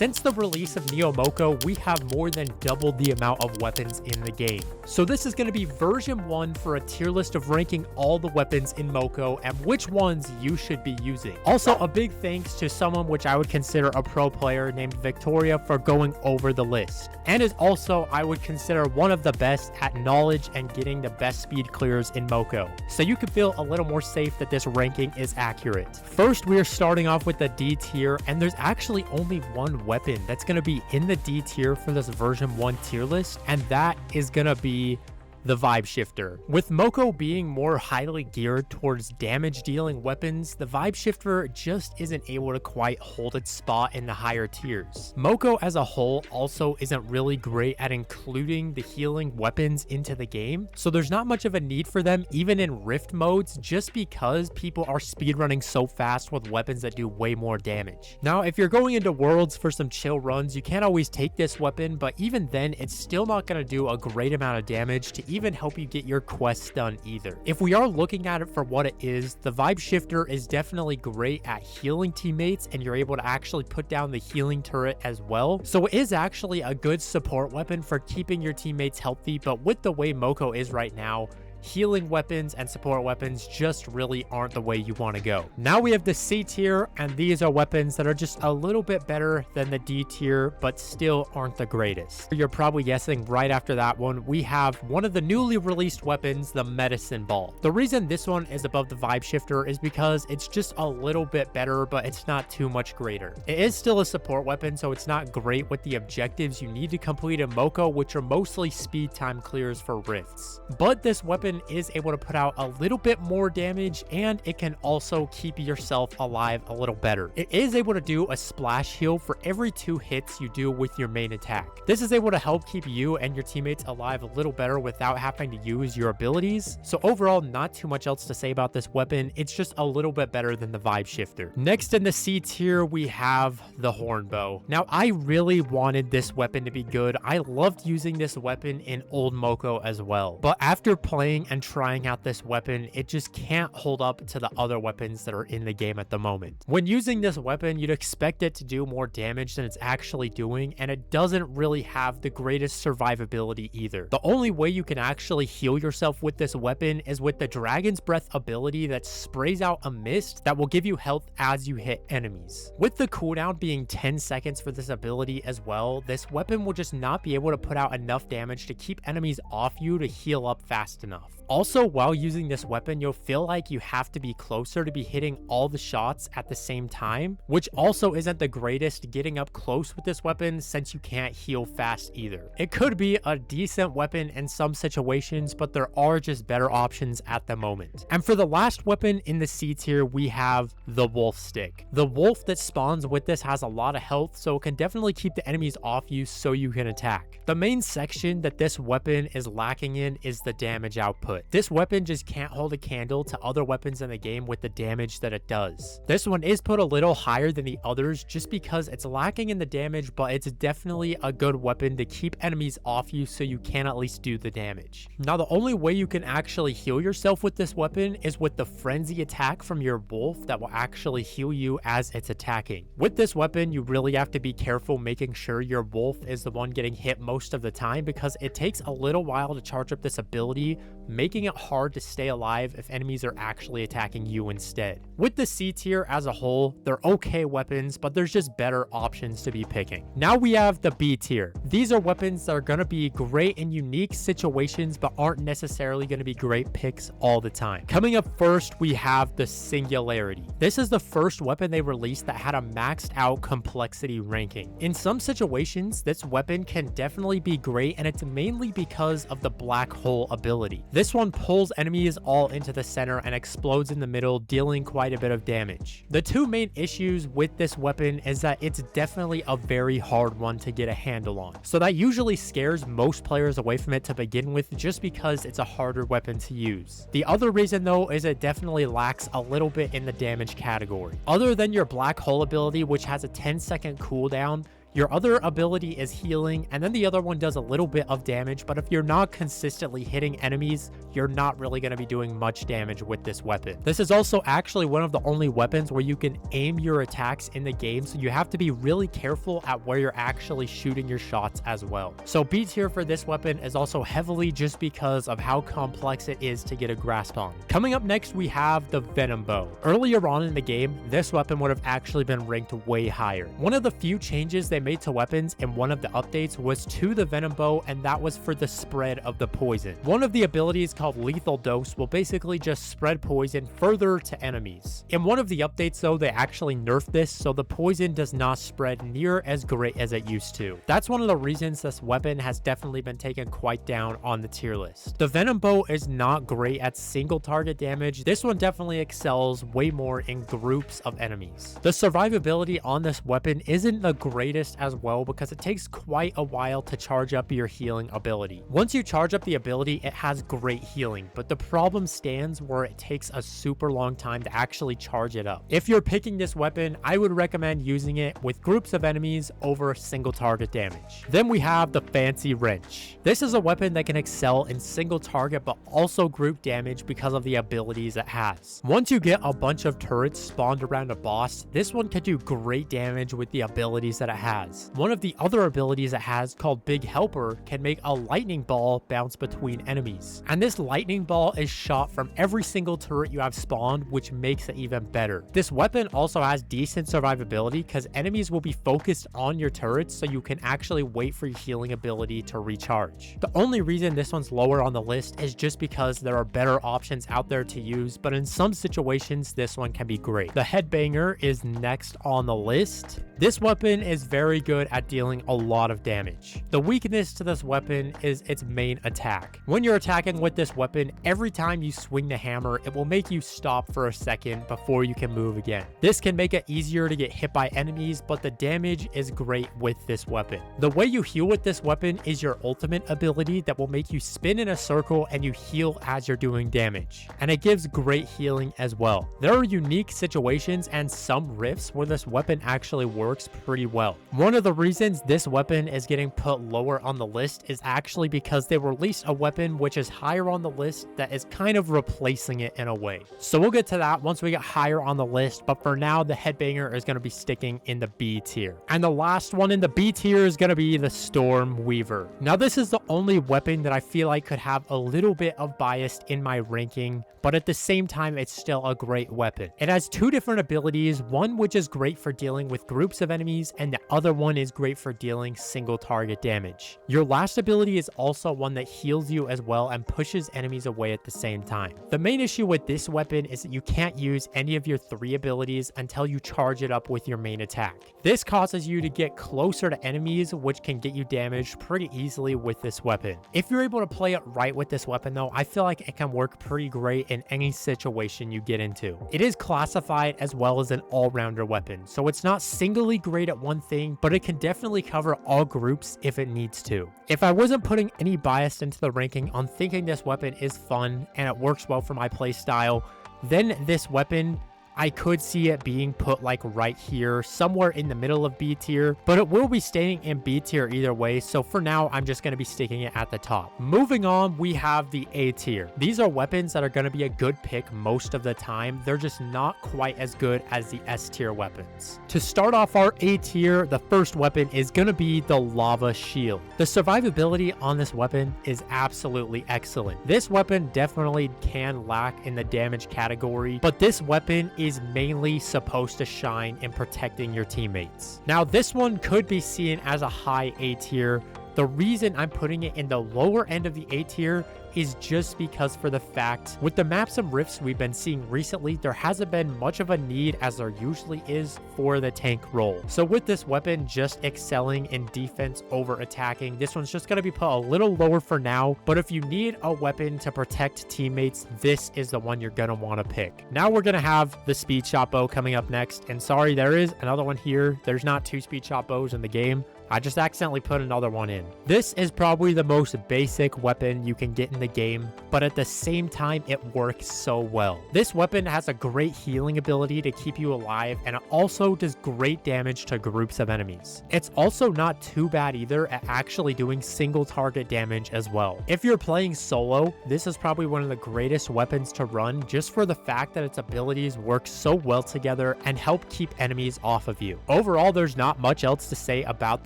Since the release of Neo Moco, we have more than doubled the amount of weapons in the game. So this is going to be version 1 for a tier list of ranking all the weapons in Moco and which ones you should be using. Also, a big thanks to someone which I would consider a pro player named Victoria for going over the list, and is also I would consider one of the best at knowledge and getting the best speed clears in Moco, so you can feel a little more safe that this ranking is accurate. First, we are starting off with the D tier, and there's actually only one weapon that's going to be in the D tier for this version 1 tier list, and that is going to be the Vibe Shifter. With Moco being more highly geared towards damage dealing weapons, the Vibe Shifter just isn't able to quite hold its spot in the higher tiers. Moco as a whole also isn't really great at including the healing weapons into the game, so there's not much of a need for them even in Rift modes, just because people are speedrunning so fast with weapons that do way more damage. Now, if you're going into Worlds for some chill runs, you can't always take this weapon, but even then, it's still not going to do a great amount of damage to even help you get your quests done either. If we are looking at it for what it is, the Vibe Shifter is definitely great at healing teammates, and you're able to actually put down the healing turret as well. So it is actually a good support weapon for keeping your teammates healthy, but with the way Moco is right now, healing weapons and support weapons just really aren't the way you want to go. Now we have the C tier, and these are weapons that are just a little bit better than the D tier, but still aren't the greatest. You're probably guessing right after that one, we have one of the newly released weapons, the Medicine Ball. The reason this one is above the Vibe Shifter is because it's just a little bit better, but it's not too much greater. It is still a support weapon, so it's not great with the objectives you need to complete in Moco, which are mostly speed time clears for rifts. But this weapon is able to put out a little bit more damage, and it can also keep yourself alive a little better. It is able to do a splash heal for every 2 hits you do with your main attack. This is able to help keep you and your teammates alive a little better without having to use your abilities. So overall, not too much else to say about this weapon. It's just a little bit better than the Vibe Shifter. Next in the C tier, we have the Horn Bow. Now, I really wanted this weapon to be good. I loved using this weapon in old Moco as well, but after playing and trying out this weapon, it just can't hold up to the other weapons that are in the game at the moment. When using this weapon, you'd expect it to do more damage than it's actually doing, and it doesn't really have the greatest survivability either. The only way you can actually heal yourself with this weapon is with the Dragon's Breath ability that sprays out a mist that will give you health as you hit enemies. With the cooldown being 10 seconds for this ability as well, this weapon will just not be able to put out enough damage to keep enemies off you to heal up fast enough. Also, while using this weapon, you'll feel like you have to be closer to be hitting all the shots at the same time, which also isn't the greatest getting up close with this weapon since you can't heal fast either. It could be a decent weapon in some situations, but there are just better options at the moment. And for the last weapon in the C tier, we have the Wolf Stick. The wolf that spawns with this has a lot of health, so it can definitely keep the enemies off you so you can attack. The main section that this weapon is lacking in is the damage output. This weapon just can't hold a candle to other weapons in the game with the damage that it does. This one is put a little higher than the others just because it's lacking in the damage, but it's definitely a good weapon to keep enemies off you so you can at least do the damage. Now, the only way you can actually heal yourself with this weapon is with the frenzy attack from your wolf that will actually heal you as it's attacking. With this weapon, you really have to be careful making sure your wolf is the one getting hit most of the time, because it takes a little while to charge up this ability, making it hard to stay alive if enemies are actually attacking you instead. With the C tier as a whole, they're okay weapons, but there's just better options to be picking. Now we have the B tier. These are weapons that are going to be great in unique situations, but aren't necessarily going to be great picks all the time. Coming up first, we have the Singularity. This is the first weapon they released that had a maxed out complexity ranking. In some situations, this weapon can definitely be great, and it's mainly because of the black hole ability. This one pulls enemies all into the center and explodes in the middle, dealing quite a bit of damage. The two main issues with this weapon is that it's definitely a very hard one to get a handle on. So that usually scares most players away from it to begin with, just because it's a harder weapon to use. The other reason though is it definitely lacks a little bit in the damage category. Other than your black hole ability, which has a 10-second cooldown, Your other ability is healing, and then the other one does a little bit of damage, but if you're not consistently hitting enemies, you're not really going to be doing much damage with this weapon. This is also actually one of the only weapons where you can aim your attacks in the game, so you have to be really careful at where you're actually shooting your shots as well. So B tier for this weapon is also heavily just because of how complex it is to get a grasp on. Coming up next, we have the Venom Bow. Earlier on in the game, this weapon would have actually been ranked way higher. One of the few changes they made to weapons in one of the updates was to the Venom Bow, and that was for the spread of the poison. One of the abilities called Lethal Dose will basically just spread poison further to enemies. In one of the updates though, they actually nerfed this, so the poison does not spread near as great as it used to. That's one of the reasons this weapon has definitely been taken quite down on the tier list. The Venom Bow is not great at single target damage. This one definitely excels way more in groups of enemies. The survivability on this weapon isn't the greatest as well because it takes quite a while to charge up your healing ability. Once you charge up the ability, it has great healing, but the problem stands where it takes a super long time to actually charge it up. If you're picking this weapon, I would recommend using it with groups of enemies over single target damage. Then we have the Fancy Wrench. This is a weapon that can excel in single target but also group damage because of the abilities it has. Once you get a bunch of turrets spawned around a boss, this one can do great damage with the abilities that it has. One of the other abilities it has, called Big Helper, can make a lightning ball bounce between enemies. And this lightning ball is shot from every single turret you have spawned, which makes it even better. This weapon also has decent survivability because enemies will be focused on your turrets, so you can actually wait for your healing ability to recharge. The only reason this one's lower on the list is just because there are better options out there to use, but in some situations this one can be great. The Headbanger is next on the list. This weapon is very good at dealing a lot of damage. The weakness to this weapon is its main attack. When you're attacking with this weapon, every time you swing the hammer, it will make you stop for a second before you can move again. This can make it easier to get hit by enemies, but the damage is great with this weapon. The way you heal with this weapon is your ultimate ability that will make you spin in a circle and you heal as you're doing damage. And it gives great healing as well. There are unique situations and some rifts where this weapon actually works pretty well. One of the reasons this weapon is getting put lower on the list is actually because they released a weapon which is higher on the list that is kind of replacing it in a way. So we'll get to that once we get higher on the list, but for now the Headbanger is going to be sticking in the B tier. And the last one in the B tier is going to be the Storm Weaver. Now this is the only weapon that I feel like could have a little bit of bias in my ranking, but at the same time it's still a great weapon. It has two different abilities, one which is great for dealing with groups of enemies and the other one is great for dealing single target damage. Your last ability is also one that heals you as well and pushes enemies away at the same time. The main issue with this weapon is that you can't use any of your 3 abilities until you charge it up with your main attack. This causes you to get closer to enemies, which can get you damaged pretty easily with this weapon. If you're able to play it right with this weapon though, I feel like it can work pretty great in any situation you get into. It is classified as well as an all-rounder weapon, so it's not singly great at one thing, but it can definitely cover all groups if it needs to. If I wasn't putting any bias into the ranking on thinking this weapon is fun and it works well for my playstyle, then this weapon, I could see it being put like right here, somewhere in the middle of B tier, but it will be staying in B tier either way, so for now, I'm just going to be sticking it at the top. Moving on, we have the A tier. These are weapons that are going to be a good pick most of the time. They're just not quite as good as the S tier weapons. To start off our A tier, the first weapon is going to be the Lava Shield. The survivability on this weapon is absolutely excellent. This weapon definitely can lack in the damage category, but this weapon is mainly supposed to shine in protecting your teammates. Now, this one could be seen as a high A tier. The reason I'm putting it in the lower end of the A tier is just because for the fact with the maps and rifts we've been seeing recently, there hasn't been much of a need as there usually is for the tank role. So with this weapon just excelling in defense over attacking, this one's just going to be put a little lower for now, but if you need a weapon to protect teammates, this is the one you're going to want to pick. Now we're going to have the Speed Shot Bow coming up next, and sorry, there is another one here. There's not 2 Speed Shot Bows in the game. I just accidentally put another one in. This is probably the most basic weapon you can get in the game, but at the same time, it works so well. This weapon has a great healing ability to keep you alive, and it also does great damage to groups of enemies. It's also not too bad either at actually doing single target damage as well. If you're playing solo, this is probably one of the greatest weapons to run just for the fact that its abilities work so well together and help keep enemies off of you. Overall, there's not much else to say about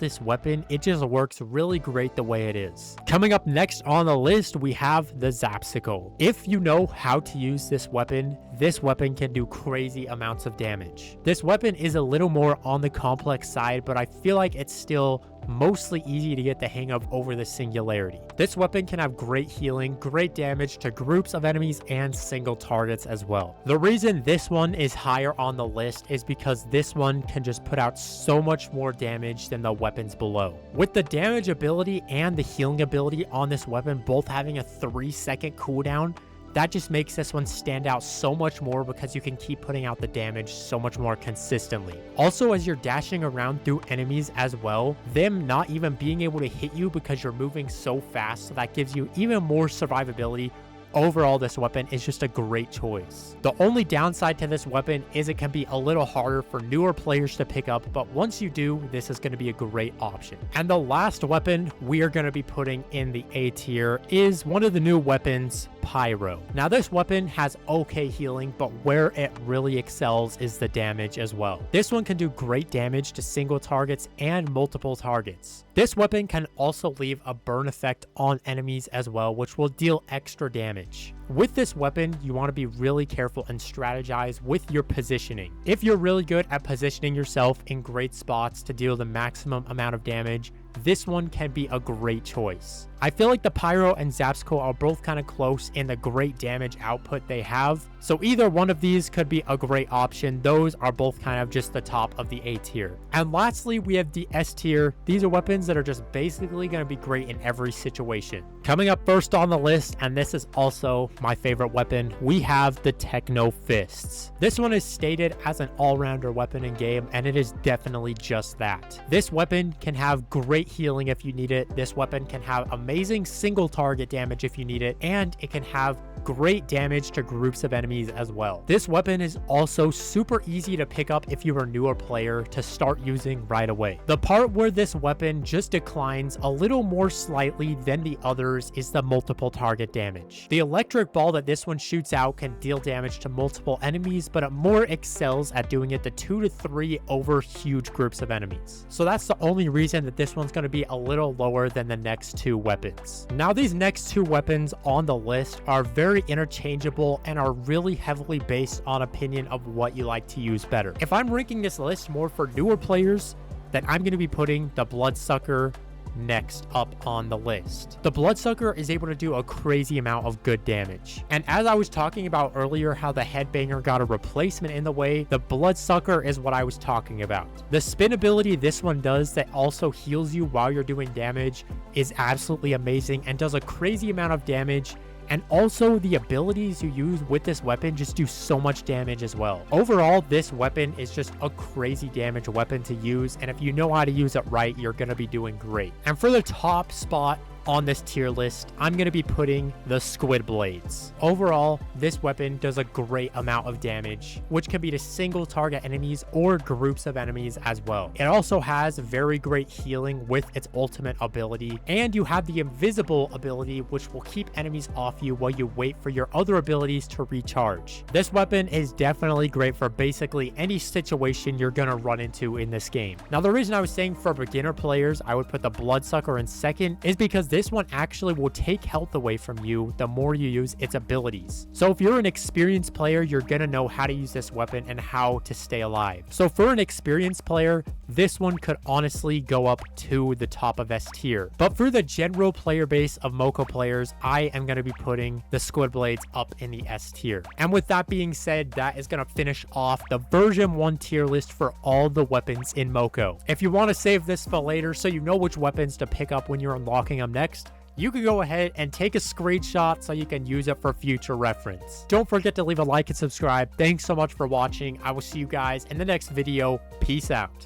this weapon. It just works really great the way it is. Coming up next on the list, we have the Zapsicle. If you know how to use this weapon can do crazy amounts of damage. This weapon is a little more on the complex side, but I feel like it's still mostly easy to get the hang of over the singularity. This weapon can have great healing, great damage to groups of enemies and single targets as well. The reason this one is higher on the list is because this one can just put out so much more damage than the weapons below. With the damage ability and the healing ability on this weapon both having a 3-second cooldown, that just makes this one stand out so much more because you can keep putting out the damage so much more consistently. Also, as you're dashing around through enemies as well, them not even being able to hit you because you're moving so fast, so that gives you even more survivability. Overall, this weapon is just a great choice. The only downside to this weapon is it can be a little harder for newer players to pick up, but once you do, this is going to be a great option. And the last weapon we are going to be putting in the A tier is one of the new weapons, Pyro. Now, this weapon has okay healing, but where it really excels is the damage as well. This one can do great damage to single targets and multiple targets. This weapon can also leave a burn effect on enemies as well, which will deal extra damage. With this weapon, you want to be really careful and strategize with your positioning. If you're really good at positioning yourself in great spots to deal the maximum amount of damage, this one can be a great choice. I feel like the Pyro and Zapsicle are both kind of close in the great damage output they have, so either one of these could be a great option. Those are both kind of just the top of the A tier. And lastly, we have the S tier. These are weapons that are just basically going to be great in every situation. Coming up first on the list, and this is also my favorite weapon, we have the Techno Fists. This one is stated as an all-rounder weapon in game, and it is definitely just that. This weapon can have great healing if you need it. This weapon can have amazing single target damage if you need it, and it can have great damage to groups of enemies as well. This weapon is also super easy to pick up if you're a newer player to start using right away. The part where this weapon just declines a little more slightly than the others is the multiple target damage. The electric ball that this one shoots out can deal damage to multiple enemies, but it more excels at doing it to 2 to 3 over huge groups of enemies. So that's the only reason that this one's going to be a little lower than the next two weapons. Now, these next two weapons on the list are very interchangeable and are really heavily based on opinion of what you like to use better. If I'm ranking this list more for newer players, then I'm going to be putting the Bloodsucker next up on the list. The Bloodsucker is able to do a crazy amount of good damage. And as I was talking about earlier, how the Headbanger got a replacement in the way, the Bloodsucker is what I was talking about. The spin ability this one does that also heals you while you're doing damage is absolutely amazing and does a crazy amount of damage. And also the abilities you use with this weapon just do so much damage as well. Overall, this weapon is just a crazy damage weapon to use, and if you know how to use it right, you're going to be doing great. And for the top spot on this tier list, I'm going to be putting the Squid Blades. Overall, this weapon does a great amount of damage, which can be to single target enemies or groups of enemies as well. It also has very great healing with its ultimate ability, and you have the invisible ability, which will keep enemies off you while you wait for your other abilities to recharge. This weapon is definitely great for basically any situation you're going to run into in this game. Now, the reason I was saying for beginner players, I would put the Bloodsucker in second is because this one actually will take health away from you the more you use its abilities. So if you're an experienced player, you're gonna know how to use this weapon and how to stay alive. So for an experienced player, this one could honestly go up to the top of S tier. But for the general player base of Moco players, I am gonna be putting the Squid Blades up in the S tier. And with that being said, that is gonna finish off the version 1 tier list for all the weapons in Moco. If you want to save this for later so you know which weapons to pick up when you're unlocking them next, you can go ahead and take a screenshot so you can use it for future reference. Don't forget to leave a like and subscribe. Thanks so much for watching. I will see you guys in the next video. Peace out.